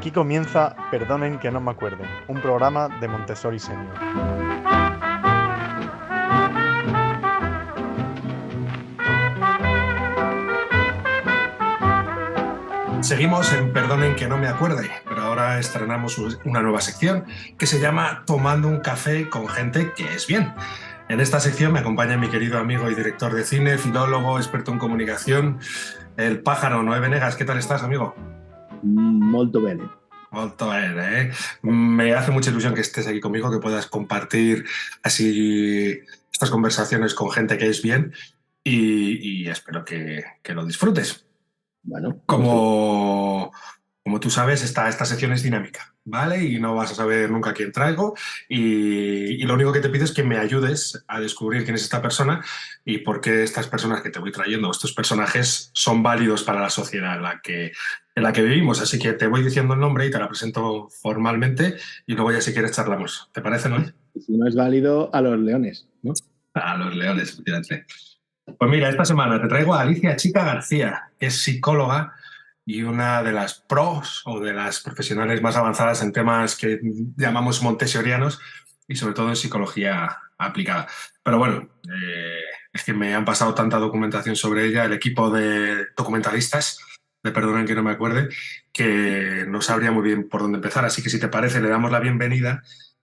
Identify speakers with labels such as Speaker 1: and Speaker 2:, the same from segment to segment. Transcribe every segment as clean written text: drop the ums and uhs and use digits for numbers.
Speaker 1: Aquí comienza Perdonen que no me acuerde, un programa de Montessori Senior.
Speaker 2: Seguimos en Perdonen que no me acuerde, pero ahora estrenamos una nueva sección que se llama Tomando un café con gente que es bien. En esta sección me acompaña mi querido amigo y director de cine, filólogo, experto en comunicación, el pájaro Noé Venegas. ¿Qué tal estás, amigo?
Speaker 3: Molto bene.
Speaker 2: Molto bene, ¿eh? Me hace mucha ilusión que estés aquí conmigo, que puedas compartir así estas conversaciones con gente que es bien y espero que lo disfrutes.
Speaker 3: Bueno,
Speaker 2: Como tú sabes, esta sección es dinámica, ¿vale? Y no vas a saber nunca quién traigo. Y lo único que te pido es que me ayudes a descubrir quién es esta persona y por qué estas personas que te voy trayendo, estos personajes, son válidos para la sociedad en la que vivimos. Así que te voy diciendo el nombre y te la presento formalmente y luego ya si quieres charlamos. ¿Te parece, no?
Speaker 3: Si no es válido, a los leones, ¿no?
Speaker 2: A los leones, fíjate. Pues mira, esta semana te traigo a Alicia Chica García, que es psicóloga y una de las pros o de las profesionales más avanzadas en temas que llamamos montessorianos y sobre todo en psicología aplicada. Pero bueno, es que me han pasado tanta documentación sobre ella, el equipo de documentalistas, de Perdonen que no me acuerde, que no sabría muy bien por dónde empezar. Así que si te parece, le damos la bienvenida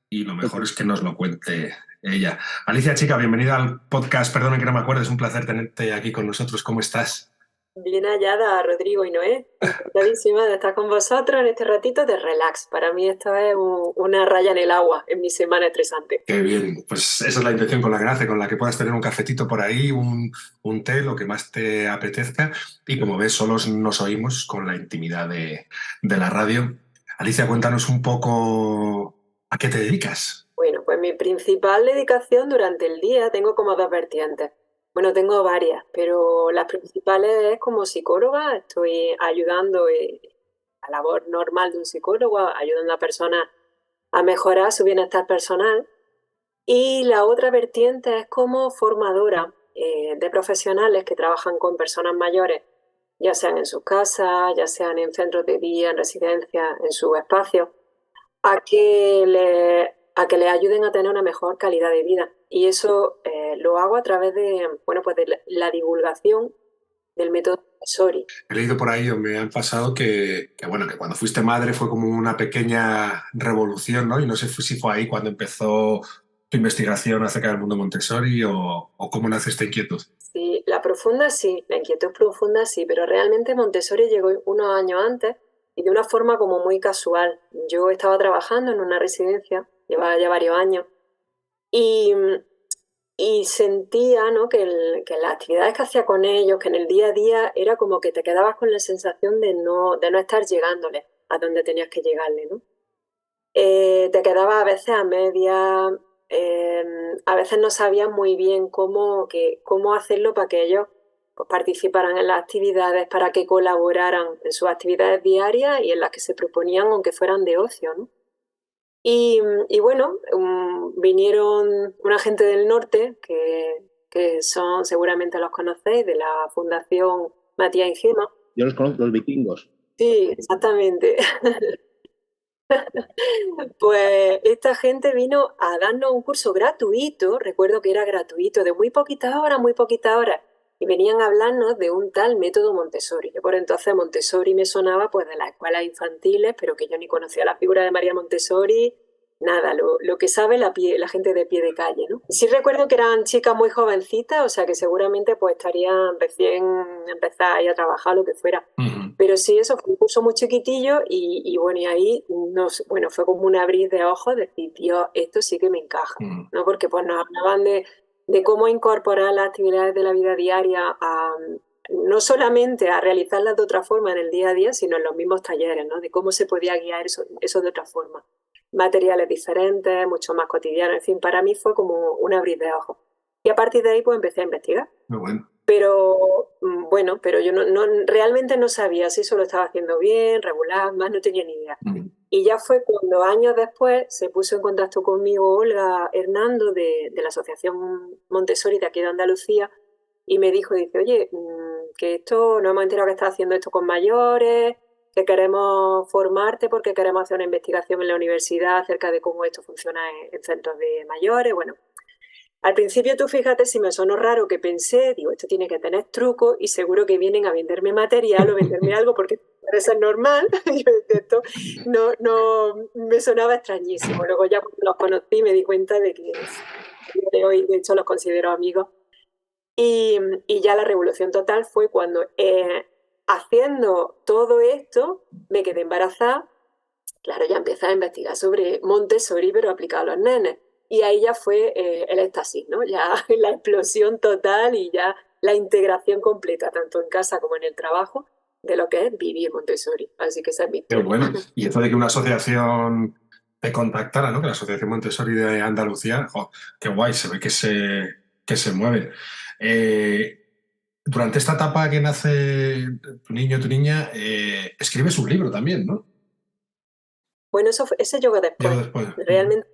Speaker 2: y lo mejor es que nos lo cuente ella. Alicia Chica, bienvenida al podcast Perdonen que no me acuerdo, es un placer tenerte aquí con nosotros. ¿Cómo estás?
Speaker 4: Bien hallada, Rodrigo y Noé. Encantadísima de estar con vosotros en este ratito de relax. Para mí esto es una raya en el agua en mi semana estresante.
Speaker 2: Qué bien, pues esa es la intención con la que nace, con la que puedas tener un cafetito por ahí, un té, lo que más te apetezca. Y como ves, solos nos oímos con la intimidad de la radio. Alicia, cuéntanos un poco a qué te dedicas.
Speaker 4: Bueno, pues mi principal dedicación durante el día tengo como dos vertientes. Bueno, tengo varias, pero las principales es como psicóloga. Estoy ayudando la labor normal de un psicólogo, ayudando a personas a mejorar su bienestar personal. Y la otra vertiente es como formadora de profesionales que trabajan con personas mayores, ya sean en sus casas, ya sean en centros de día, en residencias, en sus espacios, a que le ayuden a tener una mejor calidad de vida. Y eso lo hago a través de, bueno, pues de la divulgación del método Montessori.
Speaker 2: He leído por ahí o me han pasado bueno, que cuando fuiste madre fue como una pequeña revolución, ¿no? Y no sé si fue ahí cuando empezó tu investigación acerca del mundo Montessori o cómo nace esta inquietud.
Speaker 4: Sí, la inquietud profunda sí, pero realmente Montessori llegó unos años antes y de una forma como muy casual. Yo estaba trabajando en una residencia, llevaba ya varios años, y, y sentía, ¿no?, que las actividades que hacía con ellos, que en el día a día era como que te quedabas con la sensación de no estar llegándole a donde tenías que llegarle, ¿no? Te quedabas a veces a media, a veces no sabías muy bien cómo hacerlo para que ellos pues, participaran en las actividades, para que colaboraran en sus actividades diarias y en las que se proponían, aunque fueran de ocio, ¿no? Y bueno, vinieron una gente del norte, que son, seguramente los conocéis, de la Fundación Matías y Gema.
Speaker 3: Yo los conozco, los vikingos.
Speaker 4: Sí, exactamente. Pues esta gente vino a darnos un curso gratuito, recuerdo que era gratuito, de muy poquitas horas, y venían a hablarnos de un tal método Montessori. Yo por entonces Montessori me sonaba pues de las escuelas infantiles, pero que yo ni conocía la figura de María Montessori, nada, lo que sabe la gente de pie de calle, ¿no? Sí recuerdo que eran chicas muy jovencitas, o sea que seguramente pues estarían recién empezadas a trabajar, lo que fuera. Pero sí, eso fue un curso muy chiquitillo y bueno, y ahí bueno, fue como un abrir de ojos, decir, Dios, esto sí que me encaja, ¿no? Porque pues nos hablaban de cómo incorporar las actividades de la vida diaria no solamente a realizarlas de otra forma en el día a día, sino en los mismos talleres, ¿no? De cómo se podía guiar eso de otra forma. Materiales diferentes, mucho más cotidianos, en fin, para mí fue como un abrir de ojos. Y a partir de ahí pues empecé a investigar.
Speaker 2: Muy bueno.
Speaker 4: Pero bueno, pero yo realmente no sabía si eso lo estaba haciendo bien, regular, más no tenía ni idea. Y ya fue cuando años después se puso en contacto conmigo Olga Hernando de la Asociación Montessori de aquí de Andalucía y me dijo, dice, oye, que esto, no hemos enterado que estás haciendo esto con mayores, que queremos formarte porque queremos hacer una investigación en la universidad acerca de cómo esto funciona en centros de mayores. Bueno, al principio tú fíjate si me sonó raro que pensé, digo, esto tiene que tener truco y seguro que vienen a venderme material o venderme algo porque eso es normal. Yo esto no me sonaba extrañísimo. Luego ya cuando los conocí me di cuenta de que de hoy, de hecho, los considero amigos. Y ya la revolución total fue cuando haciendo todo esto me quedé embarazada. Claro, ya empecé a investigar sobre Montessori, pero aplicado a los nenes. Y ahí ya fue el éxtasis, ¿no? Ya la explosión total y ya la integración completa, tanto en casa como en el trabajo, de lo que es vivir Montessori. Así que esa es mi
Speaker 2: Qué
Speaker 4: historia.
Speaker 2: bueno. Y esto de que una asociación te contactara, ¿no? Que la Asociación Montessori de Andalucía, jo, qué guay, se ve que se mueve. Durante esta etapa que nace tu niño o tu niña, escribes un libro también, ¿no?
Speaker 4: Bueno, ese llegó
Speaker 2: Llegó
Speaker 4: después.
Speaker 2: después.
Speaker 4: Realmente,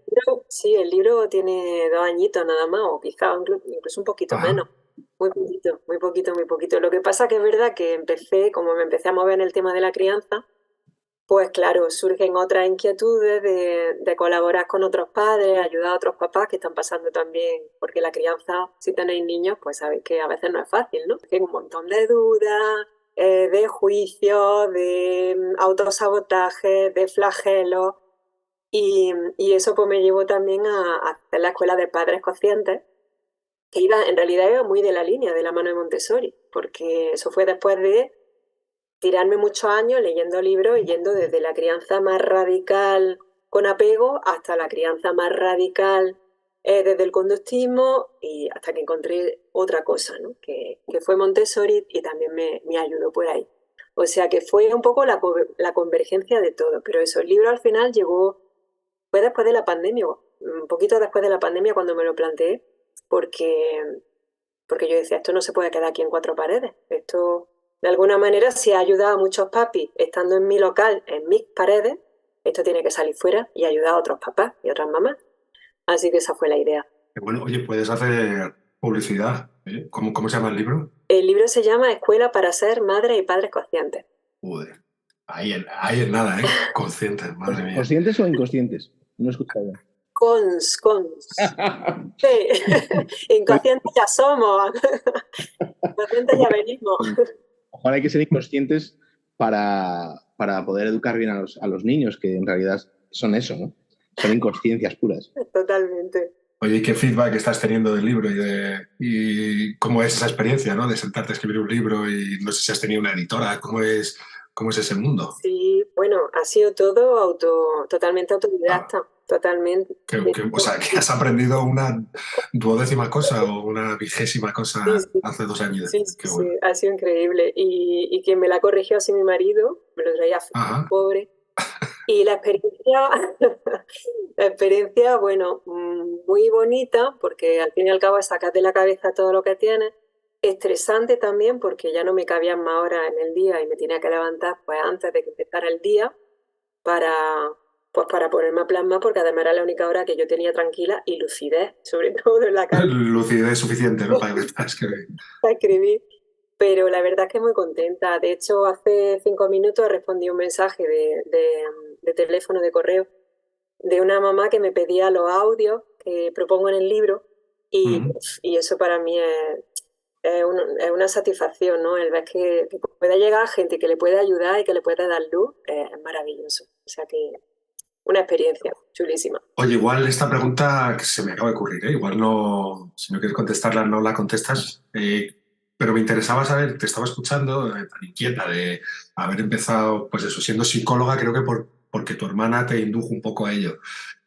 Speaker 4: sí, el libro tiene 2 añitos nada más, o quizás incluso un poquito
Speaker 2: Ajá.
Speaker 4: menos. Muy poquito, muy poquito, muy poquito. Lo que pasa que es verdad que como me empecé a mover en el tema de la crianza, pues claro, surgen otras inquietudes de colaborar con otros padres, ayudar a otros papás que están pasando también, porque la crianza, si tenéis niños, pues sabéis que a veces no es fácil, ¿no? Hay un montón de dudas, de juicios, de autosabotaje, de flagelos, y eso pues me llevó también a hacer la escuela de padres conscientes, que en realidad iba muy de la línea de la mano de Montessori, porque eso fue después de tirarme muchos años leyendo libros y yendo desde la crianza más radical con apego hasta la crianza más radical desde el conductismo y hasta que encontré otra cosa, ¿no? Que fue Montessori y también me ayudó por ahí. O sea que fue un poco la convergencia de todo, pero eso, el libro al final fue después de la pandemia, un poquito después de la pandemia cuando me lo planteé, porque yo decía, esto no se puede quedar aquí en 4 paredes, esto de alguna manera si ha ayudado a muchos papis estando en mi local, en mis paredes, esto tiene que salir fuera y ayudar a otros papás y otras mamás. Así que esa fue la idea.
Speaker 2: Qué bueno, oye, puedes hacer publicidad, ¿eh? ¿Cómo se llama el libro?
Speaker 4: El libro se llama Escuela para ser madres y padres conscientes.
Speaker 2: Joder, ahí es nada, ¿eh? Conscientes, madre mía.
Speaker 3: ¿Conscientes o inconscientes? No he escuchado.
Speaker 4: Cons. Sí, inconscientes ya somos, inconscientes ya venimos.
Speaker 3: Ojalá hay que ser inconscientes para poder educar bien a los niños, que en realidad son eso, ¿no? Son inconsciencias puras.
Speaker 4: Totalmente.
Speaker 2: Oye, ¿y qué feedback estás teniendo del libro y cómo es esa experiencia, ¿no? De sentarte a escribir un libro y no sé si has tenido una editora, ¿cómo es ese mundo?
Speaker 4: Sí, bueno, ha sido todo totalmente autodidacta, totalmente.
Speaker 2: O sea, que has aprendido una 12ª cosa o una 20ª cosa
Speaker 4: Sí,
Speaker 2: hace 2 años.
Speaker 4: sí,
Speaker 2: Qué
Speaker 4: sí,
Speaker 2: bueno.
Speaker 4: ha sido increíble. Y quien me la corrigió ha sido mi marido, me lo traía
Speaker 2: Ajá.
Speaker 4: pobre. Y la experiencia, bueno, muy bonita, porque al fin y al cabo es sacarte de la cabeza todo lo que tienes. Estresante también, porque ya no me cabían más horas en el día y me tenía que levantar pues antes de que empezara el día para ponerme a plasmar, porque además era la única hora que yo tenía tranquila y lucidez, sobre todo en la cabeza.
Speaker 2: Lucidez suficiente, ¿no? Para escribir.
Speaker 4: Para escribir. Pero la verdad es que muy contenta. De hecho, hace 5 minutos respondí un mensaje de teléfono, de correo, de una mamá que me pedía los audios que propongo en el libro y eso para mí es una satisfacción, ¿no? El ver que pueda llegar gente que le puede ayudar y que le puede dar luz es maravilloso. O sea que una experiencia chulísima.
Speaker 2: Oye, igual esta pregunta que se me acaba de ocurrir, ¿eh? Igual no, si no quieres contestarla, no la contestas. Pero me interesaba saber, te estaba escuchando, tan inquieta de haber empezado, pues eso, siendo psicóloga, creo que porque tu hermana te indujo un poco a ello.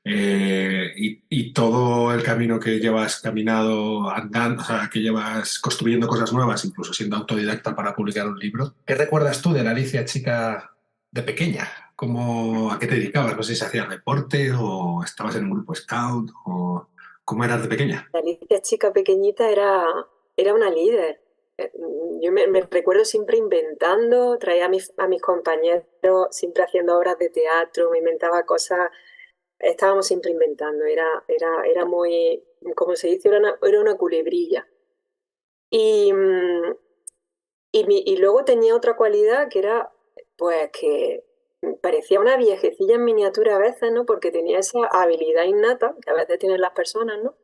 Speaker 2: Y todo el camino que llevas caminado, andando, o sea, que llevas construyendo cosas nuevas, incluso siendo autodidacta para publicar un libro. ¿Qué recuerdas tú de la Alicia chica de pequeña? ¿A qué te dedicabas? No sé si hacías deporte o estabas en un grupo scout o cómo eras de pequeña.
Speaker 4: La Alicia chica pequeñita era una líder. Yo me recuerdo siempre inventando, traía a mis compañeros siempre haciendo obras de teatro, me inventaba cosas, estábamos siempre inventando, era muy, como se dice, era una culebrilla. Y luego tenía otra cualidad que era pues que parecía una viejecilla en miniatura a veces, ¿no? Porque tenía esa habilidad innata que a veces tienen las personas, ¿no?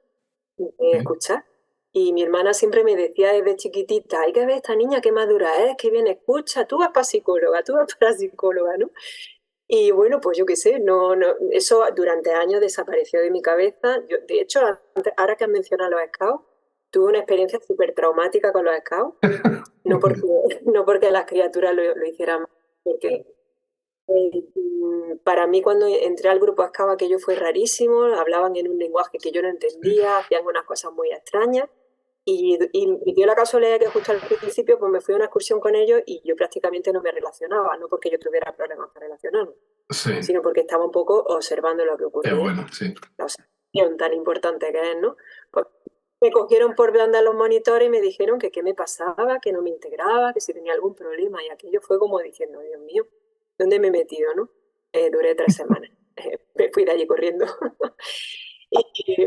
Speaker 4: De escuchar. Y mi hermana siempre me decía desde chiquitita, hay que ver esta niña qué madura es, qué bien escucha, tú vas para psicóloga, tú vas para psicóloga, ¿no? Y bueno, pues yo qué sé, eso durante años desapareció de mi cabeza. Yo, de hecho, ahora que has mencionado los scouts, tuve una experiencia súper traumática con los scouts, no porque, no porque las criaturas lo hicieran, porque para mí cuando entré al grupo scout aquello fue rarísimo, hablaban en un lenguaje que yo no entendía, hacían unas cosas muy extrañas. Y dio la casualidad que justo al principio pues me fui a una excursión con ellos y yo prácticamente no me relacionaba, no porque yo tuviera problemas para relacionarme,
Speaker 2: Sí,
Speaker 4: sino porque estaba un poco observando lo que
Speaker 2: qué
Speaker 4: ocurría,
Speaker 2: bueno, sí.
Speaker 4: la observación tan importante que es, ¿no? Pues me cogieron por banda los monitores y me dijeron que qué me pasaba, que no me integraba, que si tenía algún problema, y aquello fue como diciendo, Dios mío, ¿dónde me he metido, no? Duré 3 semanas, me fui de allí corriendo.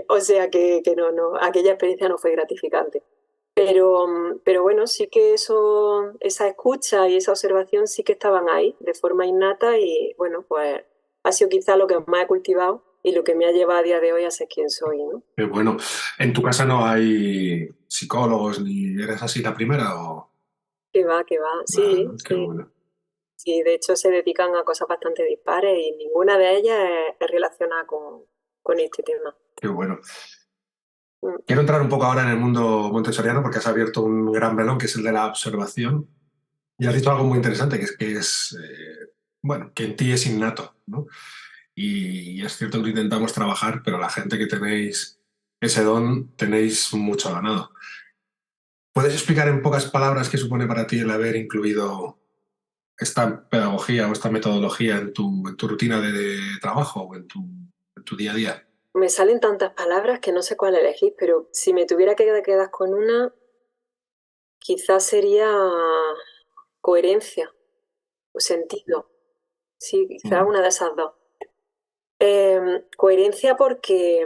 Speaker 4: O sea que no, aquella experiencia no fue gratificante. Pero bueno, sí que esa escucha y esa observación sí que estaban ahí de forma innata y bueno, pues ha sido quizá lo que más he cultivado y lo que me ha llevado a día de hoy a ser quien soy, ¿no?
Speaker 2: Qué bueno. ¿En tu casa no hay psicólogos ni eres así la primera o...?
Speaker 4: Que va,
Speaker 2: Ah,
Speaker 4: sí,
Speaker 2: qué
Speaker 4: sí.
Speaker 2: bueno.
Speaker 4: Sí, de hecho se dedican a cosas bastante dispares y ninguna de ellas es relacionada con este tema.
Speaker 2: Qué bueno.
Speaker 4: Mm.
Speaker 2: Quiero entrar un poco ahora en el mundo montessoriano porque has abierto un gran melón que es el de la observación y has dicho algo muy interesante bueno, que en ti es innato, ¿no? Y es cierto que lo intentamos trabajar, pero la gente que tenéis ese don tenéis mucho ganado. ¿Puedes explicar en pocas palabras qué supone para ti el haber incluido esta pedagogía o esta metodología en tu rutina de trabajo o en tu día a día?
Speaker 4: Me salen tantas palabras que no sé cuál elegir, pero si me tuviera que quedar con una, quizás sería coherencia o sentido. Sí, quizás una de esas dos. Coherencia porque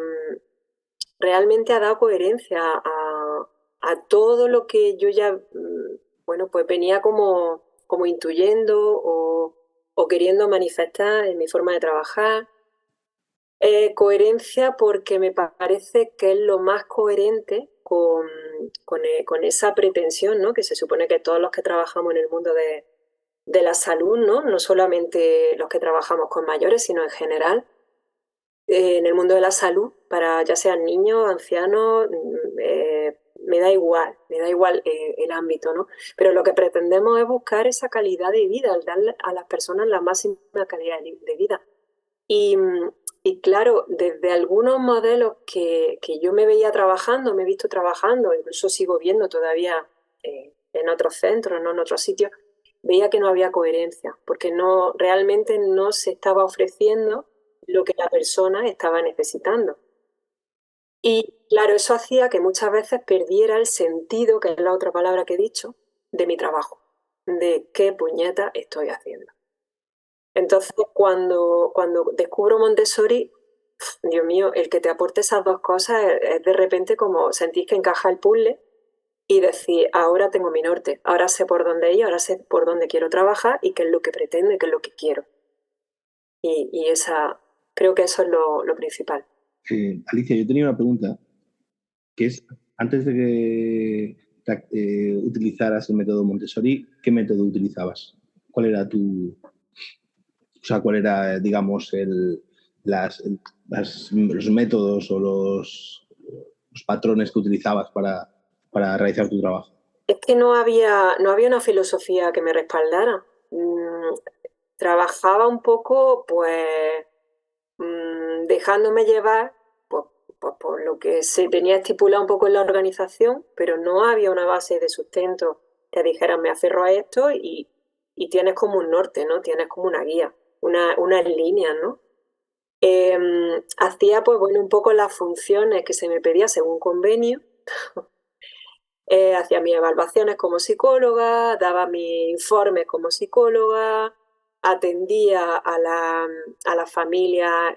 Speaker 4: realmente ha dado coherencia a todo lo que yo ya, bueno, pues venía como intuyendo o queriendo manifestar en mi forma de trabajar. Coherencia porque me parece que es lo más coherente con esa pretensión, ¿no? Que se supone que todos los que trabajamos en el mundo de la salud, ¿no? No solamente los que trabajamos con mayores, sino en general, en el mundo de la salud, para ya sean niños, ancianos, me da igual el ámbito, ¿no? Pero lo que pretendemos es buscar esa calidad de vida, el darle a las personas la máxima calidad de vida. Y, y claro, desde algunos modelos que yo me veía trabajando, me he visto trabajando, incluso sigo viendo todavía en otros centros, ¿no? En otros sitios, veía que no había coherencia, porque realmente no se estaba ofreciendo lo que la persona estaba necesitando. Y claro, eso hacía que muchas veces perdiera el sentido, que es la otra palabra que he dicho, de mi trabajo, de qué puñeta estoy haciendo. Entonces, cuando descubro Montessori, Dios mío, el que te aporte esas dos cosas es de repente como sentís que encaja el puzzle y decir, ahora tengo mi norte, ahora sé por dónde ir, ahora sé por dónde quiero trabajar y qué es lo que pretendo y qué es lo que quiero. Y creo que eso es lo principal.
Speaker 3: Alicia, yo tenía una pregunta, que es, antes de que utilizaras el método Montessori, ¿qué método utilizabas? ¿Cuál era digamos, los métodos o los patrones que utilizabas para realizar tu trabajo?
Speaker 4: Es que no había una filosofía que me respaldara. Trabajaba un poco, pues, dejándome llevar pues, por lo que se tenía estipulado un poco en la organización, pero no había una base de sustento que dijeran me aferro a esto y tienes como un norte, ¿no? Tienes como una guía, unas líneas, ¿no? Hacía, pues bueno, un poco las funciones que se me pedía según convenio. Hacía mis evaluaciones como psicóloga, daba mis informes como psicóloga, atendía a la familia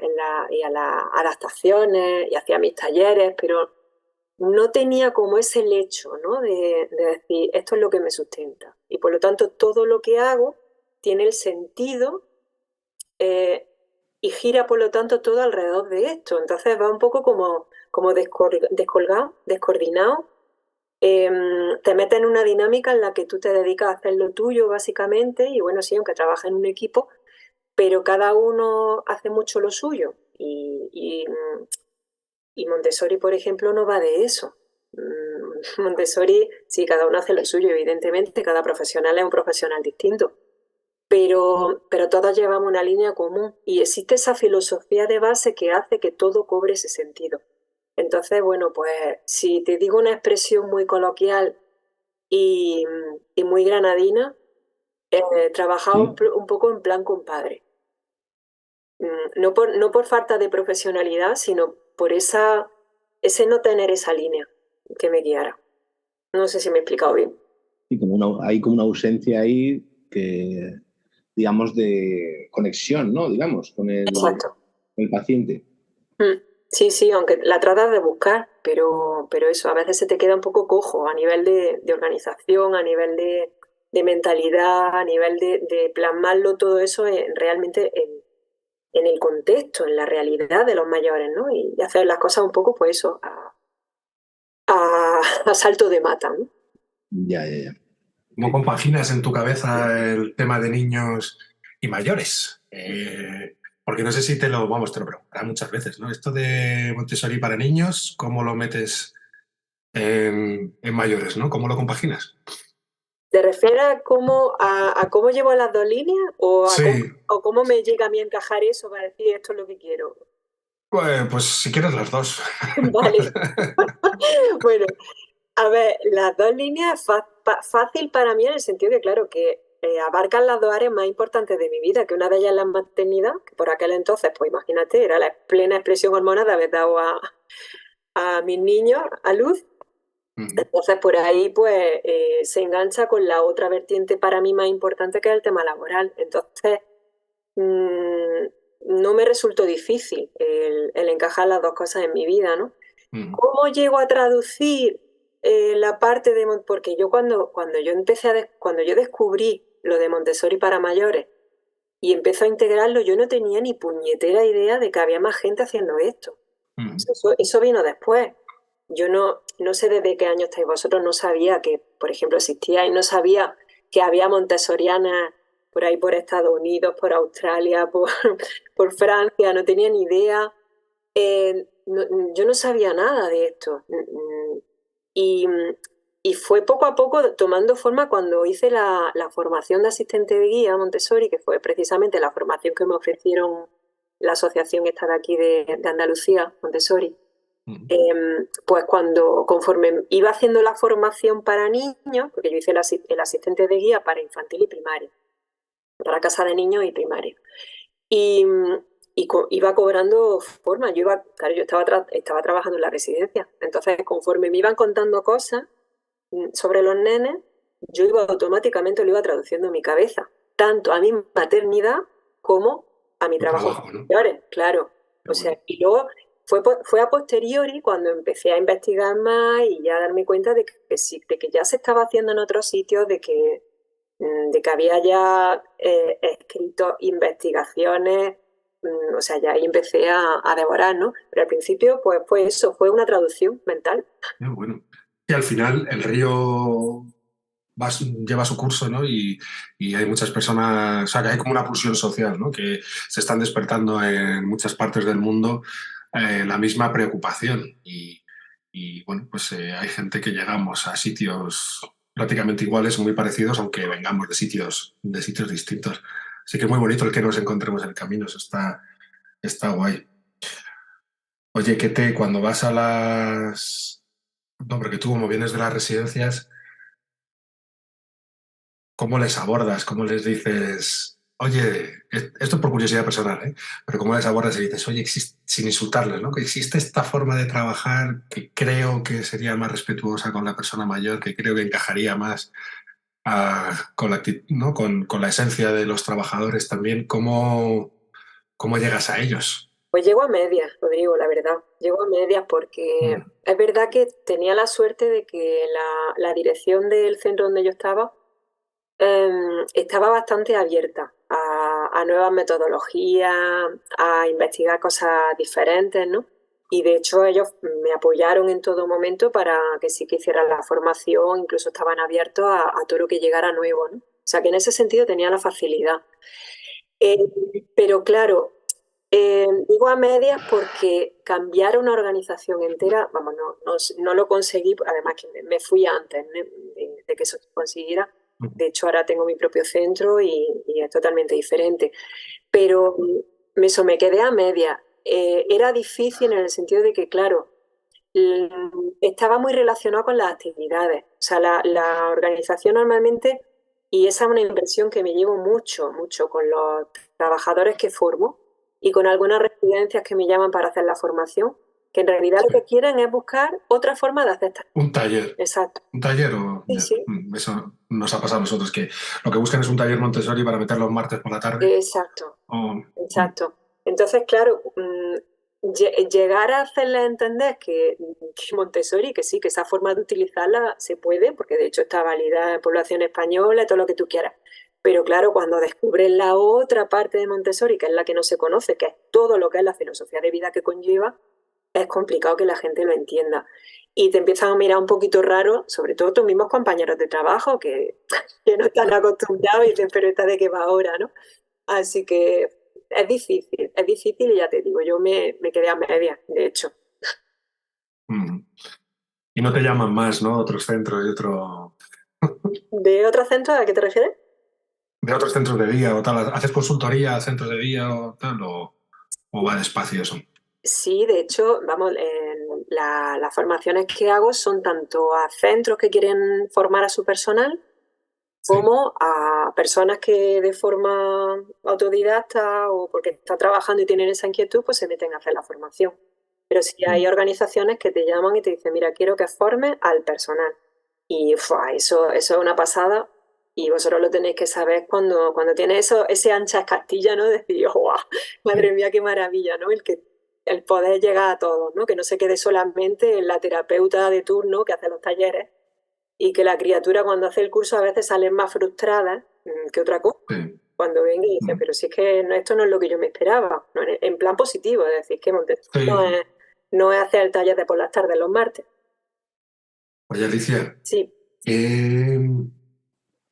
Speaker 4: y a las adaptaciones y hacía mis talleres, pero no tenía como ese lecho, ¿no? De decir, esto es lo que me sustenta. Y por lo tanto, todo lo que hago tiene el sentido y gira, por lo tanto, todo alrededor de esto. Entonces va un poco como descolgado, descoordinado. Te metes en una dinámica en la que tú te dedicas a hacer lo tuyo, básicamente, y bueno, sí, aunque trabajas en un equipo, pero cada uno hace mucho lo suyo. Y Montessori, por ejemplo, no va de eso. Montessori, sí, cada uno hace lo suyo, evidentemente, cada profesional es un profesional distinto, pero todos llevamos una línea común y existe esa filosofía de base que hace que todo cobre ese sentido. Entonces, bueno, pues si te digo una expresión muy coloquial y muy granadina, trabajaba
Speaker 3: Sí.
Speaker 4: un poco en plan compadre. No por falta de profesionalidad, sino por ese no tener esa línea que me guiara. No sé si me he explicado bien.
Speaker 3: Y hay como una ausencia ahí que, digamos, de conexión, ¿no? Digamos,
Speaker 4: Exacto.
Speaker 3: con el paciente.
Speaker 4: Sí, sí, aunque la tratas de buscar, pero eso, a veces se te queda un poco cojo a nivel de organización, a nivel de mentalidad, a nivel de plasmarlo todo eso realmente en el contexto, en la realidad de los mayores, ¿no? Y hacer las cosas un poco, pues eso, a salto de mata, ¿no?
Speaker 3: Ya, ya, ya.
Speaker 2: ¿Cómo compaginas en tu cabeza el tema de niños y mayores? Porque no sé si te lo preguntarán muchas veces, ¿no? Esto de Montessori para niños, ¿cómo lo metes en mayores, ¿no? ¿Cómo lo compaginas?
Speaker 4: ¿Te refieres a cómo llevo las dos líneas
Speaker 2: Sí,
Speaker 4: o cómo me llega a mí a encajar eso para decir esto es lo que quiero?
Speaker 2: pues si quieres las dos.
Speaker 4: Vale, bueno, a ver, las dos líneas es fácil para mí en el sentido que, claro, que abarcan las dos áreas más importantes de mi vida, que una de ellas es la maternidad, que por aquel entonces, pues imagínate, era la plena expresión hormonal de haber dado a mis niños a luz. Entonces, por ahí, pues, se engancha con la otra vertiente para mí más importante, que es el tema laboral. Entonces, mm, no me resultó difícil el encajar las dos cosas en mi vida, ¿no? ¿Cómo llego a traducir la parte de... Porque yo cuando yo cuando yo descubrí lo de Montessori para mayores y empecé a integrarlo, yo no tenía ni puñetera idea de que había más gente haciendo esto. Eso vino después. Yo no sé desde qué año estáis vosotros, no sabía que, por ejemplo, existía y no sabía que había montessorianas por ahí por Estados Unidos, por Australia, por Francia, no tenía ni idea. Yo no sabía nada de esto. Y, y fue poco a poco tomando forma cuando hice la formación de asistente de guía Montessori, que fue precisamente la formación que me ofrecieron la asociación esta de aquí de Andalucía, Montessori. Pues conforme iba haciendo la formación para niños, porque yo hice el asistente de guía para infantil y primaria, para casa de niños y primaria. Y, iba cobrando forma. Claro, yo estaba trabajando en la residencia. Entonces, conforme me iban contando cosas sobre los nenes, yo automáticamente lo iba traduciendo en mi cabeza, tanto a mi maternidad como a mi
Speaker 2: Tu
Speaker 4: trabajo
Speaker 2: trabajo, ¿no?
Speaker 4: con mayores, claro.
Speaker 2: Qué
Speaker 4: O sea,
Speaker 2: bueno.
Speaker 4: y luego fue a posteriori cuando empecé a investigar más y ya a darme cuenta de que sí, de que ya se estaba haciendo en otros sitios, de que había ya escrito investigaciones, o sea, ya ahí empecé a devorar, ¿no? Pero al principio, pues fue eso, fue una traducción mental.
Speaker 2: Qué bueno. Y al final el río lleva su curso, ¿no? Y hay muchas personas, o sea, que hay como una pulsión social, ¿no? Que se están despertando en muchas partes del mundo la misma preocupación. Bueno, pues hay gente que llegamos a sitios prácticamente iguales o muy parecidos, aunque vengamos de sitios distintos. Así que es muy bonito el que nos encontremos en el camino, eso está guay. Oye, cuando vas a las... No, porque tú como vienes de las residencias, ¿cómo les abordas? ¿Cómo les dices, oye, esto es por curiosidad personal, ¿eh? Pero cómo les abordas y dices, oye, sin insultarles, ¿no? Que existe esta forma de trabajar que creo que sería más respetuosa con la persona mayor, que creo que encajaría más con ¿no? Con la esencia de los trabajadores también. ¿Cómo llegas a ellos?
Speaker 4: Pues llego a medias, Rodrigo, la verdad. Llego a medias porque
Speaker 2: Mm,
Speaker 4: es verdad que tenía la suerte de que la dirección del centro donde yo estaba estaba bastante abierta a nuevas metodologías, a investigar cosas diferentes, ¿no? Y de hecho ellos me apoyaron en todo momento para que sí que hiciera la formación, incluso estaban abiertos a todo lo que llegara nuevo, ¿no? O sea que en ese sentido tenía la facilidad. Pero claro, digo a medias porque cambiar una organización entera, vamos, no lo conseguí, además que me fui antes, ¿no?, de que eso se consiguiera. De hecho, ahora tengo mi propio centro y es totalmente diferente. Pero eso, me quedé a medias. Era difícil en el sentido de que, claro, estaba muy relacionado con las actividades. O sea, la organización normalmente, y esa es una impresión que me llevo mucho, mucho con los trabajadores que formo y con algunas residencias que me llaman para hacer la formación, que en realidad lo que quieren es buscar otra forma de hacer esta.
Speaker 2: Un taller.
Speaker 4: Exacto.
Speaker 2: Un taller o...
Speaker 4: Sí, sí.
Speaker 2: Eso nos ha pasado a nosotros, que lo que buscan es un taller Montessori para meter los martes por la tarde.
Speaker 4: Exacto. Exacto. Entonces, claro, llegar a hacerles entender que Montessori, que sí, que esa forma de utilizarla se puede, porque de hecho está validada en población española, todo lo que tú quieras. Pero claro, cuando descubres la otra parte de Montessori, que es la que no se conoce, que es todo lo que es la filosofía de vida que conlleva, es complicado que la gente lo entienda. Y te empiezan a mirar un poquito raro, sobre todo tus mismos compañeros de trabajo, que no están acostumbrados y dicen, pero esta de qué va ahora, ¿no? Así que es difícil y ya te digo, yo me quedé a medias, de hecho.
Speaker 2: Y no te llaman más, ¿no? Otros centros y otro...
Speaker 4: ¿De otros centros a qué te refieres?
Speaker 2: De otros centros de día o tal. ¿Haces consultoría a centros de día o tal? ¿O va despacio eso?
Speaker 4: Sí, de hecho, vamos, las formaciones que hago son tanto a centros que quieren formar a su personal, como a personas que de forma autodidacta o porque están trabajando y tienen esa inquietud, pues se meten a hacer la formación. Pero sí hay organizaciones que te llaman y te dicen, mira, quiero que formes al personal. Y eso es una pasada. Y vosotros lo tenéis que saber cuando tienes ese ancha Castilla, ¿no? Decir, ¡guau! Madre mía, qué maravilla, ¿no? El poder llegar a todos, ¿no? Que no se quede solamente en la terapeuta de turno que hace los talleres, y que la criatura cuando hace el curso a veces sale más frustrada que otra cosa.
Speaker 2: Sí.
Speaker 4: Cuando ven y dicen, pero si es que esto no es lo que yo me esperaba, ¿no? En plan positivo, es decir, que Montessori no es hacer el taller de por las tardes los martes.
Speaker 2: Oye, Alicia.
Speaker 4: Sí.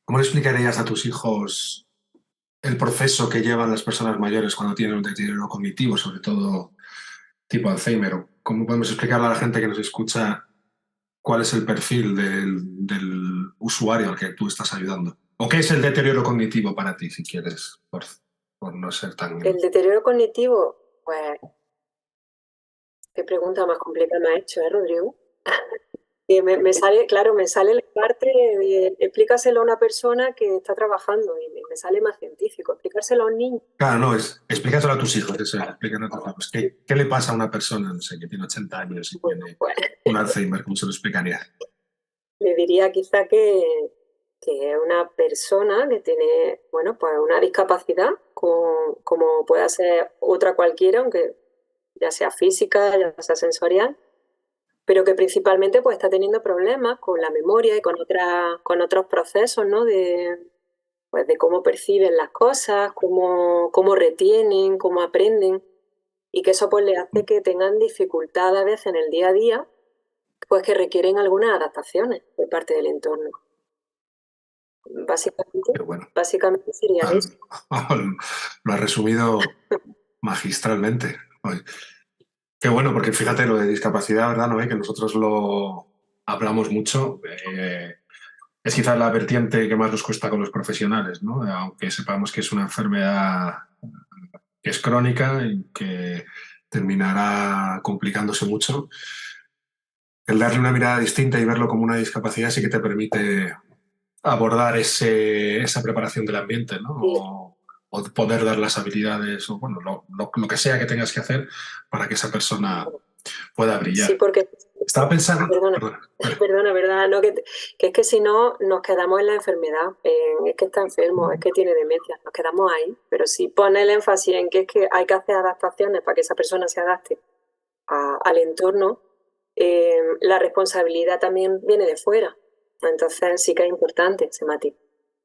Speaker 2: ¿Cómo le explicarías a tus hijos el proceso que llevan las personas mayores cuando tienen un deterioro cognitivo, sobre todo tipo Alzheimer? ¿Cómo podemos explicarle a la gente que nos escucha cuál es el perfil del usuario al que tú estás ayudando? ¿O qué es el deterioro cognitivo para ti, si quieres, por no ser tan...
Speaker 4: El deterioro cognitivo, pues, qué pregunta más compleja me ha hecho, Rodrigo? Me sale la parte de explícaselo a una persona que está trabajando y me sale más científico. Explicárselo a un niño.
Speaker 2: Claro, no, explícaselo a tus hijos, eso, explícaselo a tus hijos. ¿Qué le pasa a una persona, no sé, que tiene 80 años y tiene un Alzheimer? ¿Cómo se lo explicaría?
Speaker 4: Le diría quizá que es una persona que tiene, bueno, pues una discapacidad como pueda ser otra cualquiera, aunque ya sea física, ya sea sensorial, pero que principalmente pues está teniendo problemas con la memoria y con otros procesos, ¿no? Pues de cómo perciben las cosas, cómo retienen, cómo aprenden, y que eso pues le hace que tengan dificultad a veces en el día a día, pues que requieren algunas adaptaciones por parte del entorno. Básicamente sería eso.
Speaker 2: Lo has resumido magistralmente. Qué bueno, porque fíjate, lo de discapacidad, ¿verdad, Noé? Que nosotros lo hablamos mucho. Es quizás la vertiente que más nos cuesta con los profesionales, ¿no? Aunque sepamos que es una enfermedad que es crónica y que terminará complicándose mucho. El darle una mirada distinta y verlo como una discapacidad sí que te permite abordar esa preparación del ambiente, ¿no?
Speaker 4: Sí.
Speaker 2: O poder dar las habilidades o bueno, lo que sea que tengas que hacer para que esa persona pueda brillar.
Speaker 4: Sí, porque...
Speaker 2: Estaba pensando...
Speaker 4: Perdona, no, que es que si no nos quedamos en la enfermedad, es que está enfermo, es que tiene demencia, nos quedamos ahí. Pero si pone el énfasis en que es que hay que hacer adaptaciones para que esa persona se adapte al entorno, la responsabilidad también viene de fuera. Entonces sí que es importante ese matiz.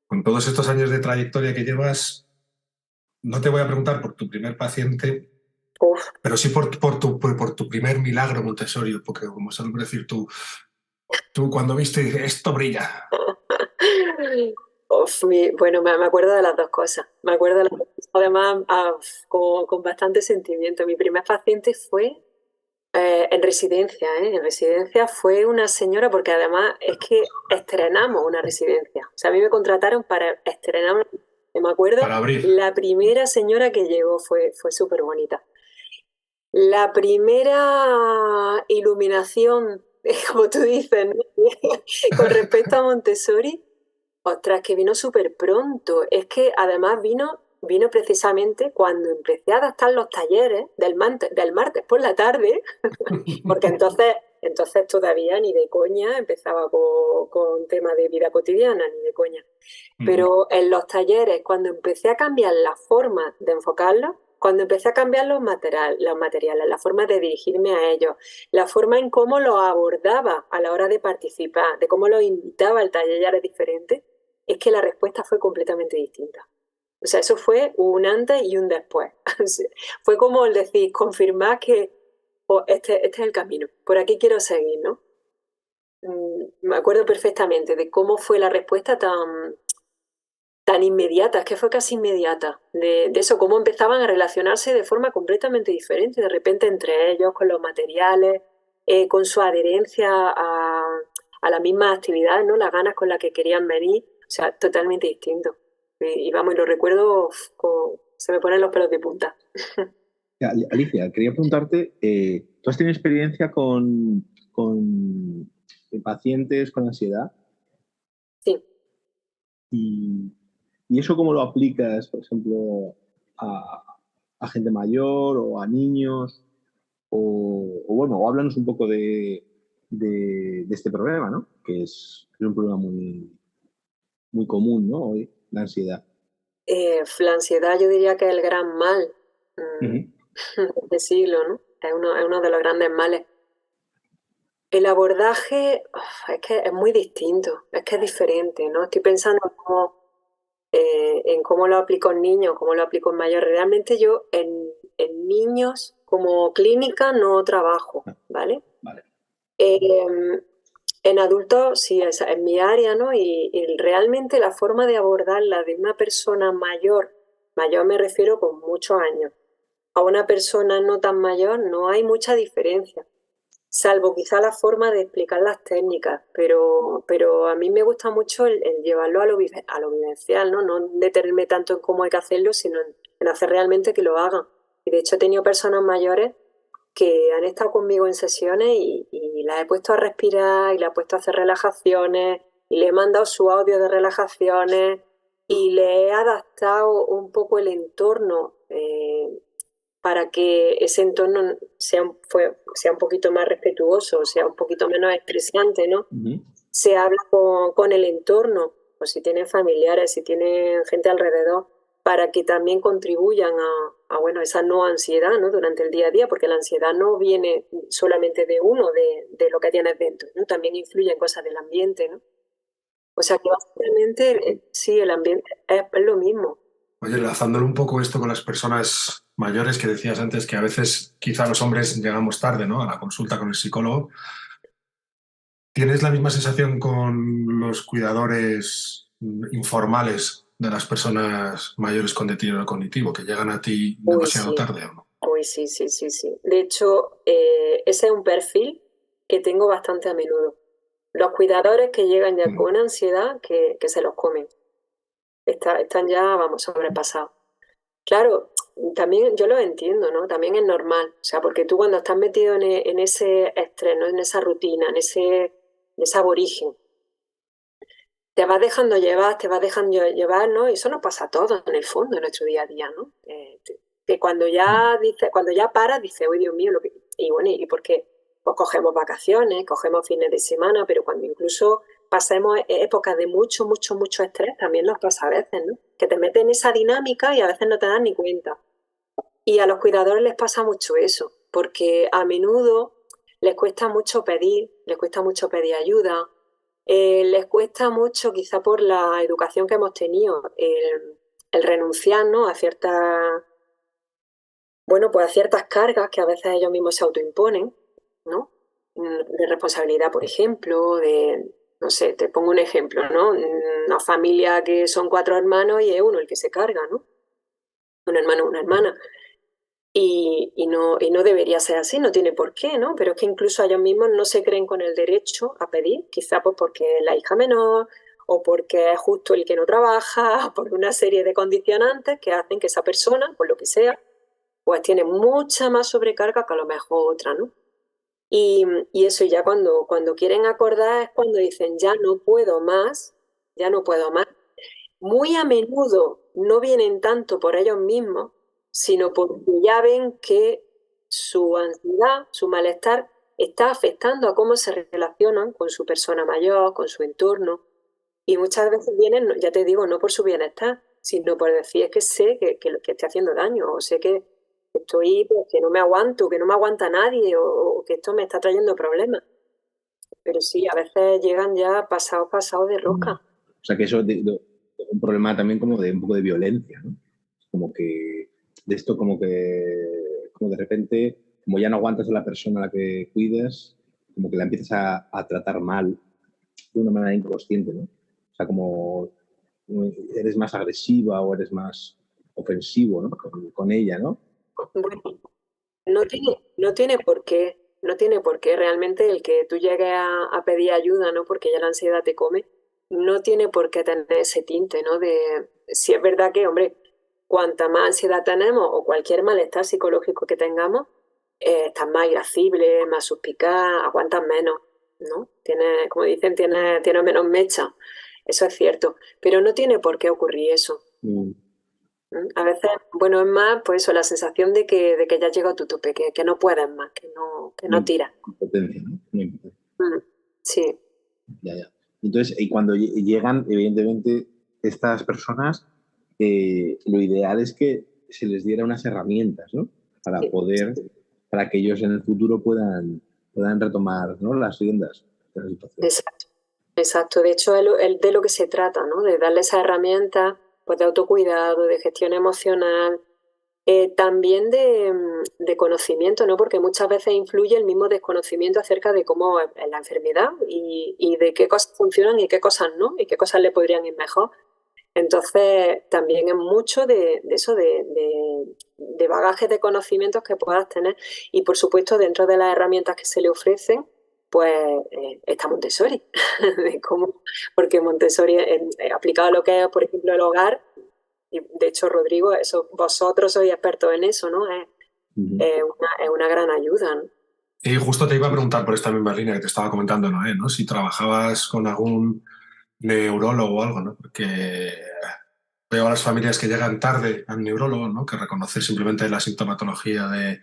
Speaker 2: con todos estos años de trayectoria que llevas, no te voy a preguntar por tu primer paciente,
Speaker 4: Uf.
Speaker 2: pero sí por tu primer milagro Montessori, porque como suelo decir tú cuando viste dices, esto brilla.
Speaker 4: Uf, bueno, me acuerdo de las dos cosas. Me acuerdo de las dos cosas, además, con bastante sentimiento. Mi primer paciente fue en residencia, ¿eh? En residencia fue una señora, porque además es que estrenamos una residencia. O sea, a mí me contrataron para estrenar. Me acuerdo,
Speaker 2: Para abrir.
Speaker 4: la primera señora que llegó fue súper bonita. La primera iluminación, como tú dices, ¿no? Con respecto a Montessori, ostras, que vino súper pronto. Es que además vino precisamente cuando empecé a adaptar los talleres del martes por la tarde, porque entonces todavía ni de coña empezaba con temas de vida cotidiana, ni de coña. Pero en los talleres, cuando empecé a cambiar la forma de enfocarlos, cuando empecé a cambiar los materiales, la forma de dirigirme a ellos, la forma en cómo los abordaba a la hora de participar, de cómo los invitaba al taller ya era diferente, es que la respuesta fue completamente distinta. O sea, eso fue un antes y un después. Fue como el decir, confirmar que oh, este es el camino, por aquí quiero seguir, ¿no? Me acuerdo perfectamente de cómo fue la respuesta tan inmediata, es que fue casi inmediata, de eso, cómo empezaban a relacionarse de forma completamente diferente, de repente entre ellos, con los materiales, con su adherencia a las mismas actividades, ¿no? Las ganas con las que querían venir, o sea, totalmente distinto. Y vamos, y lo recuerdo, se me ponen los pelos de punta.
Speaker 3: Alicia, quería preguntarte, ¿tú has tenido experiencia con pacientes con ansiedad?
Speaker 4: Sí.
Speaker 3: ¿Y eso cómo lo aplicas, por ejemplo, a gente mayor o a niños? O háblanos un poco de este problema, ¿no? Que es un problema muy común, ¿no? Hoy, la ansiedad.
Speaker 4: La ansiedad yo diría que es el gran mal
Speaker 3: Uh-huh.
Speaker 4: del siglo, ¿no? Es uno de los grandes males. El abordaje es que es muy distinto, es que es diferente, ¿no? Estoy pensando en cómo lo aplico en niños, cómo lo aplico en mayores. Realmente yo en niños como clínica no trabajo, ¿vale?
Speaker 3: Vale.
Speaker 4: En adultos sí, es mi área, ¿no? Y realmente la forma de abordarla de una persona mayor me refiero con muchos años, a una persona no tan mayor no hay mucha diferencia. Salvo quizá la forma de explicar las técnicas, pero a mí me gusta mucho el llevarlo a lo vivencial, ¿no? No detenerme tanto en cómo hay que hacerlo, sino en hacer realmente que lo hagan. Y de hecho he tenido personas mayores que han estado conmigo en sesiones y las he puesto a respirar y las he puesto a hacer relajaciones y le he mandado su audio de relajaciones y le he adaptado un poco el entorno. Para que ese entorno sea un poquito más respetuoso, sea un poquito menos estresante, ¿no?
Speaker 3: Uh-huh.
Speaker 4: Se habla con el entorno, o si tienen familiares, si tienen gente alrededor, para que también contribuyan bueno, esa no ansiedad, ¿no? Durante el día a día, porque la ansiedad no viene solamente de uno, de lo que tienes dentro, ¿no? También influyen cosas del ambiente, ¿no? O sea que básicamente sí, el ambiente es lo mismo.
Speaker 2: Oye, enlazándolo un poco esto con las personas mayores que decías antes, que a veces quizá los hombres llegamos tarde, ¿no? A la consulta con el psicólogo. ¿Tienes la misma sensación con los cuidadores informales de las personas mayores con deterioro cognitivo, que llegan a ti
Speaker 4: Uy,
Speaker 2: demasiado
Speaker 4: sí.
Speaker 2: tarde o no?
Speaker 4: Uy, sí, sí, sí, sí. De hecho, ese es un perfil que tengo bastante a menudo. Los cuidadores que llegan ya con ansiedad que se los comen. Están ya, vamos, sobrepasados. Claro, también yo lo entiendo, ¿no? También es normal. O sea, porque tú cuando estás metido en ese estrés, ¿no? En esa rutina, en ese aborigen, te vas dejando llevar, ¿no? Y eso nos pasa a todos en el fondo, en nuestro día a día, ¿no? Que cuando ya paras, dices, uy, Dios mío, y bueno, ¿y por qué? Pues cogemos vacaciones, cogemos fines de semana, pero cuando incluso pasemos épocas de mucho, mucho, mucho estrés, también nos pasa a veces, ¿no? Que te metes en esa dinámica y a veces no te das ni cuenta. Y a los cuidadores les pasa mucho eso, porque a menudo les cuesta mucho pedir ayuda, Les cuesta mucho, quizá por la educación que hemos tenido, el renunciar, ¿no? a ciertas, bueno, pues a ciertas cargas que a veces ellos mismos se autoimponen, ¿no? De responsabilidad, por ejemplo, no sé, te pongo un ejemplo, ¿no? Una familia que son 4 hermanos y es uno el que se carga, ¿no? Un hermano, una hermana. Y no debería ser así, no tiene por qué, ¿no? Pero es que incluso ellos mismos no se creen con el derecho a pedir, quizá pues porque es la hija menor o porque es justo el que no trabaja, por una serie de condicionantes que hacen que esa persona, por lo que sea, pues tiene mucha más sobrecarga que a lo mejor otra, ¿no? Y eso ya cuando quieren acordar es cuando dicen, ya no puedo más, ya no puedo más. Muy a menudo no vienen tanto por ellos mismos, sino porque ya ven que su ansiedad, su malestar, está afectando a cómo se relacionan con su persona mayor, con su entorno. Y muchas veces vienen, ya te digo, no por su bienestar, sino por decir, es que sé que estoy haciendo daño, o sé que estoy, pues, que no me aguanto, que no me aguanta nadie, o que esto me está trayendo problemas. Pero sí, a veces llegan ya pasados de rosca.
Speaker 3: O sea, que eso es un problema también como de un poco de violencia, ¿no? Como que de esto como de repente, como ya no aguantas a la persona a la que cuidas, como que la empiezas a tratar mal de una manera inconsciente, ¿no? O sea, como eres más agresiva o eres más ofensivo, ¿no? Con ella, ¿no?
Speaker 4: Bueno, no tiene por qué realmente el que tú llegues a pedir ayuda, ¿no? Porque ya la ansiedad te come, no tiene por qué tener ese tinte, ¿no? Si es verdad que, hombre, cuanta más ansiedad tenemos o cualquier malestar psicológico que tengamos, estás más irascible, más suspicaz, aguantas menos, ¿no? Como dicen, tiene menos mecha. Eso es cierto, pero no tiene por qué ocurrir eso. A veces, bueno, es más, pues eso, la sensación de que ya has llegado a tu tope, que no puedes más, que no tiras.
Speaker 3: Impotencia, ¿no? Una impotencia.
Speaker 4: Sí.
Speaker 3: Ya. Entonces, y cuando llegan, evidentemente, estas personas, lo ideal es que se les diera unas herramientas, ¿no? Para
Speaker 4: Sí.
Speaker 3: para que ellos en el futuro puedan retomar, ¿no? Las riendas de la situación.
Speaker 4: Exacto. De hecho, es de lo que se trata, ¿no? De darle esas herramientas, pues, de autocuidado, de gestión emocional, también de conocimiento, ¿no? Porque muchas veces influye el mismo desconocimiento acerca de cómo es la enfermedad y de qué cosas funcionan y qué cosas no, y qué cosas le podrían ir mejor. Entonces, también es mucho de eso, de bagaje de conocimientos que puedas tener. Y, por supuesto, dentro de las herramientas que se le ofrecen, pues está Montessori. Porque Montessori, aplicado a lo que es, por ejemplo, el hogar, y de hecho, Rodrigo, vosotros sois expertos en eso, ¿no? Es una gran ayuda, ¿no?
Speaker 2: Y justo te iba a preguntar por esta misma línea que te estaba comentando, Noé, ¿no? Si trabajabas con algún neurólogo o algo, ¿no? Porque veo a las familias que llegan tarde al neurólogo, ¿no? Que reconocer simplemente la sintomatología de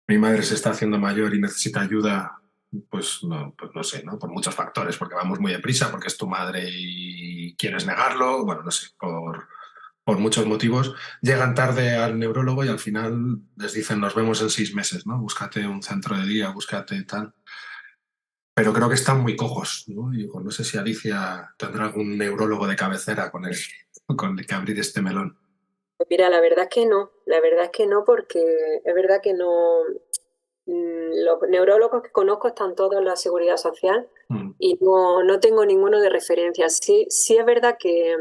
Speaker 2: mi madre se está haciendo mayor y necesita ayuda, pues no sé, ¿no? Por muchos factores, porque vamos muy deprisa, porque es tu madre y quieres negarlo, bueno, no sé, por muchos motivos, llegan tarde al neurólogo y al final les dicen nos vemos en 6 meses, ¿no? Búscate un centro de día, búscate tal. Pero creo que están muy cojos, ¿no? Y digo, no sé si Alicia tendrá algún neurólogo de cabecera con el que abrir este melón.
Speaker 4: Pues mira, la verdad es que no, porque es verdad que no. Los neurólogos que conozco están todos en la Seguridad Social y no tengo ninguno de referencia. Sí es verdad que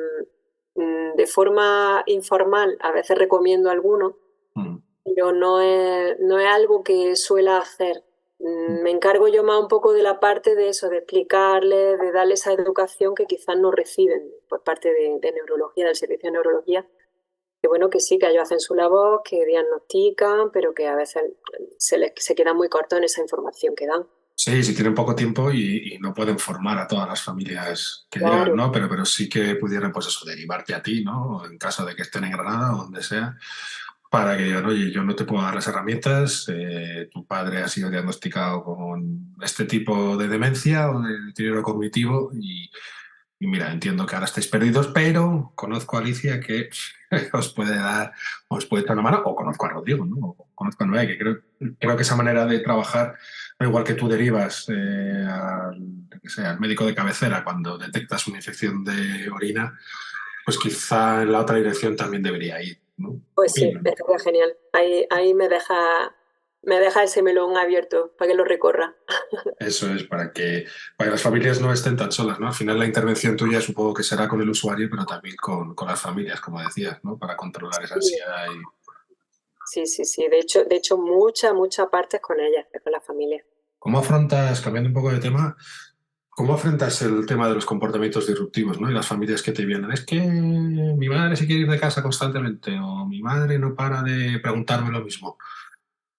Speaker 4: de forma informal a veces recomiendo alguno, pero no es algo que suela hacer. Me encargo yo más un poco de la parte de eso, de explicarles, de darles esa educación que quizás no reciben por parte de neurología, del servicio de neurología. Que bueno, que sí, que ellos hacen su labor, que diagnostican, pero que a veces se quedan muy cortos en esa información que dan.
Speaker 2: Sí, si tienen poco tiempo y no pueden formar a todas las familias que
Speaker 4: Claro.
Speaker 2: llegan, ¿no? Pero sí que pudieran, pues eso, derivarte a ti, ¿no? En caso de que estén en Granada o donde sea, para que digan, oye, yo no te puedo dar las herramientas, tu padre ha sido diagnosticado con este tipo de demencia o de deterioro cognitivo y mira, entiendo que ahora estáis perdidos, pero conozco a Alicia que os puede echar una mano, o conozco a Rodrigo, ¿no? O conozco a Noé, que creo que esa manera de trabajar, igual que tú derivas que sea, el médico de cabecera cuando detectas una infección de orina, pues quizá en la otra dirección también debería ir, ¿no?
Speaker 4: Pues sí,
Speaker 2: Opino, ¿no?
Speaker 4: estaría genial. Ahí me deja ese melón abierto para que lo recorra.
Speaker 2: Eso es, para que las familias no estén tan solas, ¿no? Al final la intervención tuya supongo que será con el usuario, pero también con las familias, como decías, ¿no? Para controlar esa
Speaker 4: Sí,
Speaker 2: ansiedad y...
Speaker 4: sí. De hecho, mucha parte es con ella, es con la familia.
Speaker 2: ¿Cómo afrontas, cambiando un poco de tema, cómo afrontas el tema de los comportamientos disruptivos, ¿no? Y las familias que te vienen? Es que mi madre se quiere ir de casa constantemente o mi madre no para de preguntarme lo mismo.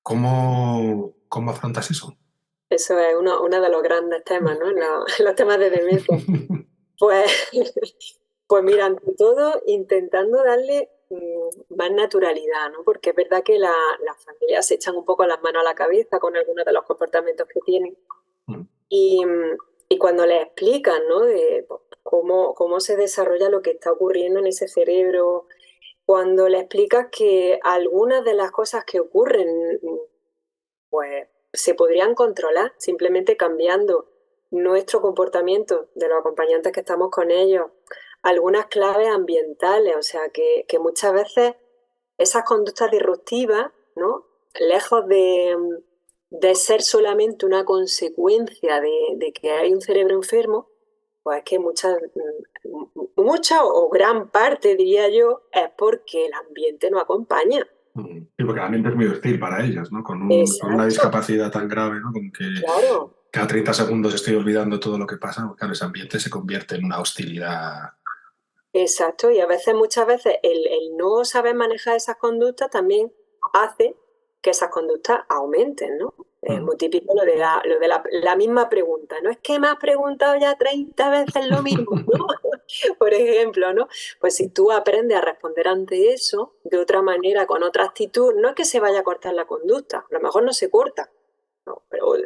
Speaker 2: ¿Cómo afrontas eso?
Speaker 4: Eso es uno de los grandes temas, ¿no? Los temas de demencia. Pues, pues mira, ante todo, intentando darle más naturalidad, ¿no? Porque es verdad que las familias se echan un poco las manos a la cabeza con algunos de los comportamientos que tienen. Y, y cuando les explican, ¿no? De pues, cómo se desarrolla lo que está ocurriendo en ese cerebro, cuando le explicas que algunas de las cosas que ocurren, pues se podrían controlar simplemente cambiando nuestro comportamiento de los acompañantes que estamos con ellos, algunas claves ambientales, o sea que muchas veces esas conductas disruptivas, ¿no? Lejos de ser solamente una consecuencia de que hay un cerebro enfermo, pues es que mucha o gran parte, diría yo, es porque el ambiente no acompaña.
Speaker 2: Sí, porque el ambiente es muy hostil para ellos, ¿no? Con una
Speaker 4: Exacto,
Speaker 2: discapacidad tan grave, ¿no? Con que
Speaker 4: claro.
Speaker 2: cada 30 segundos estoy olvidando todo lo que pasa, pues claro, ese ambiente se convierte en una hostilidad.
Speaker 4: Exacto, y a veces, muchas veces, el no saber manejar esas conductas también hace que esas conductas aumenten, ¿no? Es muy típico la misma pregunta, ¿no? Es que me has preguntado ya 30 veces lo mismo, ¿no? Por ejemplo, ¿no? Pues si tú aprendes a responder ante eso de otra manera, con otra actitud, no es que se vaya a cortar la conducta, a lo mejor no se corta, ¿no?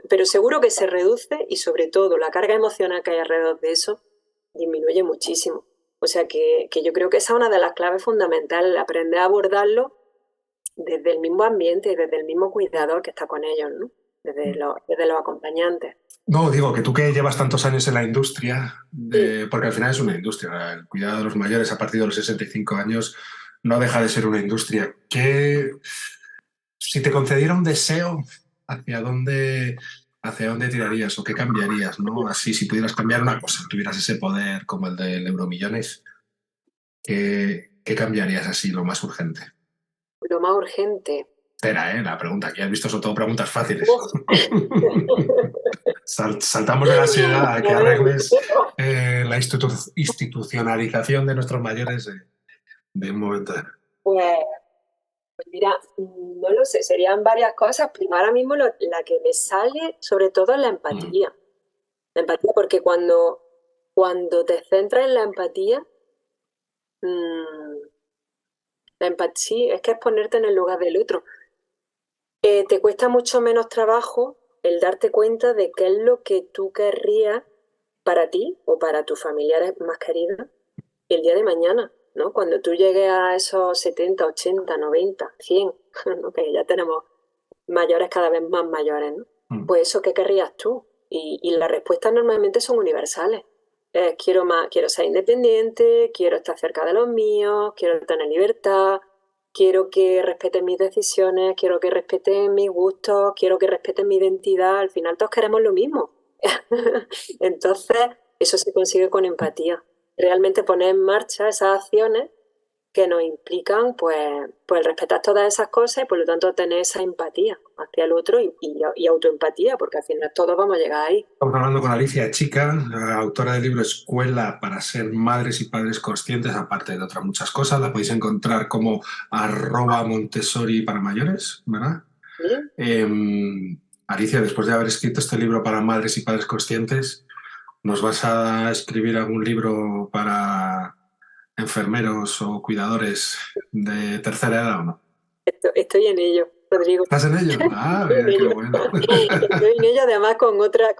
Speaker 4: Pero seguro que se reduce y sobre todo la carga emocional que hay alrededor de eso disminuye muchísimo. O sea que yo creo que esa es una de las claves fundamentales, aprender a abordarlo desde el mismo ambiente, desde el mismo cuidador que está con ellos, ¿no? Desde los acompañantes.
Speaker 2: No, digo que tú que llevas tantos años en la industria,
Speaker 4: Sí,
Speaker 2: porque al final es una industria, el cuidado de los mayores a partir de los 65 años no deja de ser una industria. Si te concediera un deseo, ¿hacia hacia dónde tirarías o qué cambiarías, ¿no? Así, si pudieras cambiar una cosa, tuvieras ese poder como el del Euromillones, ¿qué cambiarías así, lo más urgente?
Speaker 4: lo más urgente.
Speaker 2: Espera, la pregunta, que has visto son todo preguntas fáciles.
Speaker 4: Uf.
Speaker 2: Saltamos de la ansiedad a que
Speaker 4: A ver,
Speaker 2: arregles la institucionalización de nuestros mayores de un momento.
Speaker 4: pues, pues mira, no lo sé, serían varias cosas. Primero, ahora mismo la que me sale sobre todo es la
Speaker 2: Mm,
Speaker 4: empatía. La empatía, porque cuando te centras en la empatía, mm, sí, es que es ponerte en el lugar del otro. Te cuesta mucho menos trabajo el darte cuenta de qué es lo que tú querrías para ti o para tus familiares más queridos el día de mañana, ¿no? Cuando tú llegues a esos 70, 80, 90, 100, ¿no? Que ya tenemos mayores cada vez más mayores, ¿no?
Speaker 2: mm.
Speaker 4: Pues eso, ¿qué querrías tú? Y las respuestas normalmente son universales. Quiero ser independiente, quiero estar cerca de los míos, quiero tener libertad, quiero que respeten mis decisiones, quiero que respeten mis gustos, quiero que respeten mi identidad. Al final todos queremos lo mismo. Entonces, eso se consigue con empatía. Realmente poner en marcha esas acciones que nos implican pues el respetar todas esas cosas y por lo tanto tener esa empatía hacia el otro y autoempatía, porque al final todos vamos a llegar ahí.
Speaker 2: Estamos hablando con Alicia Chica, la autora del libro Escuela para ser madres y padres conscientes, aparte de otras muchas cosas. La podéis encontrar como @Montessori para mayores, ¿verdad?
Speaker 4: ¿Sí?
Speaker 2: Alicia, después de haber escrito este libro para madres y padres conscientes, ¿nos vas a escribir algún libro para enfermeros o cuidadores de tercera edad o no?
Speaker 4: Estoy en ello, Rodrigo.
Speaker 2: ¿Estás en ello? Ah,
Speaker 4: Estoy en
Speaker 2: mira, qué
Speaker 4: ello.
Speaker 2: bueno.
Speaker 4: Estoy en ello además con otra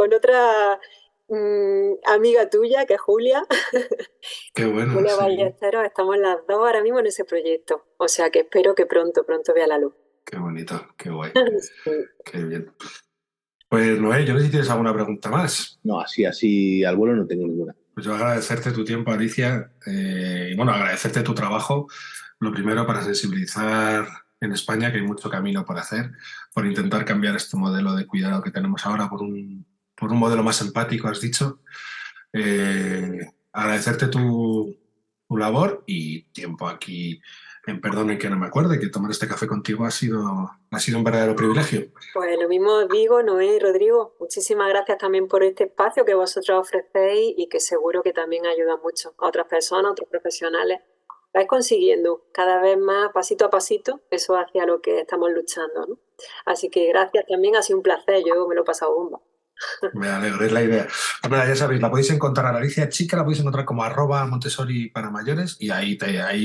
Speaker 4: amiga tuya, que es Julia.
Speaker 2: Qué bueno,
Speaker 4: Julia
Speaker 2: sí.
Speaker 4: Ballesteros, estamos las dos ahora mismo en ese proyecto. O sea que espero que pronto vea la luz.
Speaker 2: Qué bonito, qué guay,
Speaker 4: Sí.
Speaker 2: qué bien. Pues Noé, yo no sé si tienes alguna pregunta más.
Speaker 3: No, así al vuelo no tengo ninguna.
Speaker 2: Pues yo agradecerte tu tiempo, Alicia, y bueno, agradecerte tu trabajo, lo primero para sensibilizar en España, que hay mucho camino por hacer, por intentar cambiar este modelo de cuidado que tenemos ahora por un modelo más empático, has dicho. Agradecerte tu labor y tiempo aquí en Perdonen que no me acuerde, que tomar este café contigo ha sido un verdadero privilegio.
Speaker 4: Pues lo mismo os digo, Noé y Rodrigo, muchísimas gracias también por este espacio que vosotros ofrecéis y que seguro que también ayuda mucho a otras personas, a otros profesionales. Vais consiguiendo cada vez más, pasito a pasito, eso hacia lo que estamos luchando, ¿no? Así que gracias también, ha sido un placer, yo me lo he pasado bomba.
Speaker 2: Me alegro, es la idea. Pues nada, ya sabéis, la podéis encontrar a Alicia Chica, la podéis encontrar como @Montessori para mayores y ahí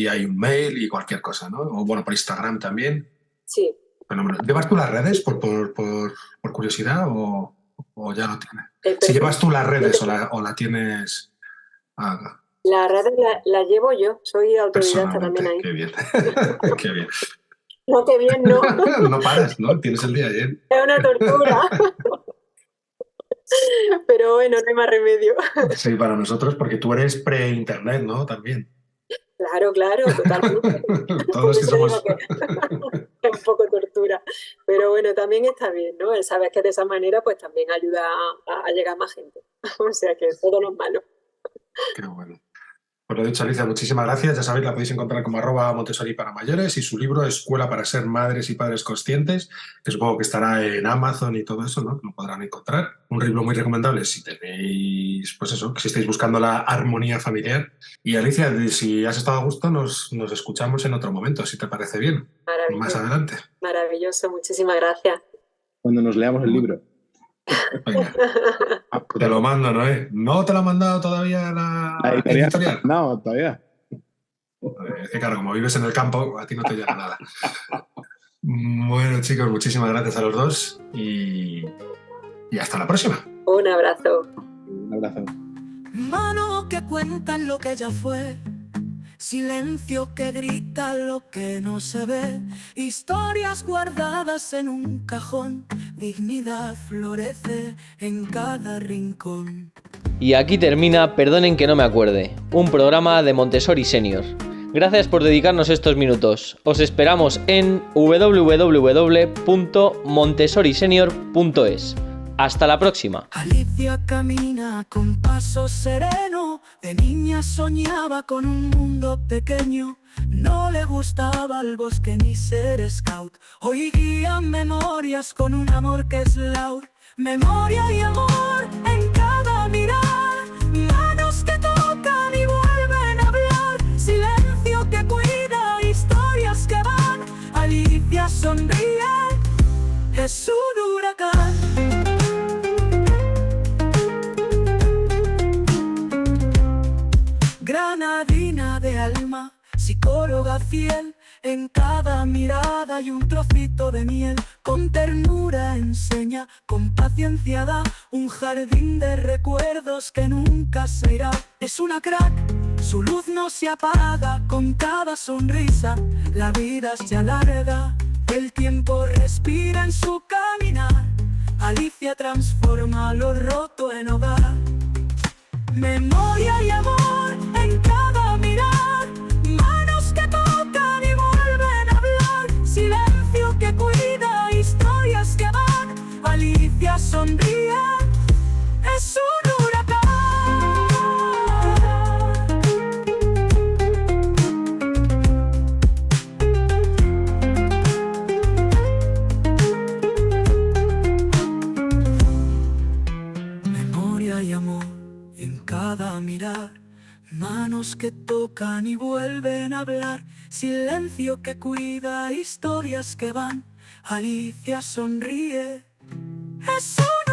Speaker 2: hay un mail y cualquier cosa, ¿no? O bueno, por Instagram también.
Speaker 4: Sí.
Speaker 2: Fenómeno. ¿Llevas tú las redes por curiosidad o ya lo tienes? Si llevas tú las redes o la tienes...
Speaker 4: Las redes las llevo yo, soy autodidacta también ahí.
Speaker 2: Qué bien, qué bien.
Speaker 4: No, qué bien, no.
Speaker 2: No paras, ¿no? Tienes el día lleno.
Speaker 4: Es una tortura. Pero bueno, no hay más remedio.
Speaker 2: Sí, para nosotros, porque tú eres pre-internet, ¿no? También.
Speaker 4: Claro, totalmente.
Speaker 2: Todos los que somos...
Speaker 4: Es un poco tortura. Pero bueno, también está bien, ¿no? El saber que de esa manera pues también ayuda a llegar a más gente. O sea que todo no es malo.
Speaker 2: Qué bueno. Pues lo dicho, Alicia, muchísimas gracias. Ya sabéis, la podéis encontrar como @Montessori para mayores y su libro Escuela para ser madres y padres conscientes, que supongo que estará en Amazon y todo eso, ¿no? Lo podrán encontrar. Un libro muy recomendable si tenéis, pues eso, si estáis buscando la armonía familiar. Y Alicia, si has estado a gusto, nos escuchamos en otro momento, si te parece bien.
Speaker 4: Maravilloso.
Speaker 2: Más adelante.
Speaker 4: Maravilloso, muchísimas gracias.
Speaker 3: Cuando nos leamos el libro.
Speaker 2: Venga. Te lo mando, ¿no? ¿No te lo ha mandado todavía la editorial?
Speaker 3: No, todavía.
Speaker 2: Es que claro, como vives en el campo, a ti no te llega nada. Bueno, chicos, muchísimas gracias a los dos y hasta la próxima.
Speaker 4: Un abrazo.
Speaker 3: Un abrazo.
Speaker 5: Manos que cuentan lo que ya fue, silencio que grita lo que no se ve, historias guardadas en un cajón, dignidad florece en cada rincón.
Speaker 6: Y aquí termina Perdonen que no me acuerde, un programa de Montessori Senior. Gracias por dedicarnos estos minutos. Os esperamos en www.montessorisenior.es. Hasta la próxima.
Speaker 5: Alicia camina con paso sereno, de niña soñaba con un mundo pequeño. No le gustaba el bosque ni ser scout. Hoy guía memorias con un amor que es loud. Memoria y amor en cada mirar, manos que tocan y vuelven a hablar, silencio que cuida, historias que van. Alicia sonríe, es un huracán. Granadina de alma, psicóloga fiel, en cada mirada hay un trocito de miel. Con ternura enseña, con paciencia da, un jardín de recuerdos que nunca se irá. Es una crack, su luz no se apaga, con cada sonrisa la vida se alarga. El tiempo respira en su caminar, Alicia transforma lo roto en hogar. Memoria y amor en cada mirar, manos que tocan y vuelven a hablar, silencio que cuida, historias que van. Alicia sonríe, es un huracán. Memoria y amor en cada mirar, manos que tocan y vuelven a hablar, silencio que cuida, historias que van. Alicia sonríe, es un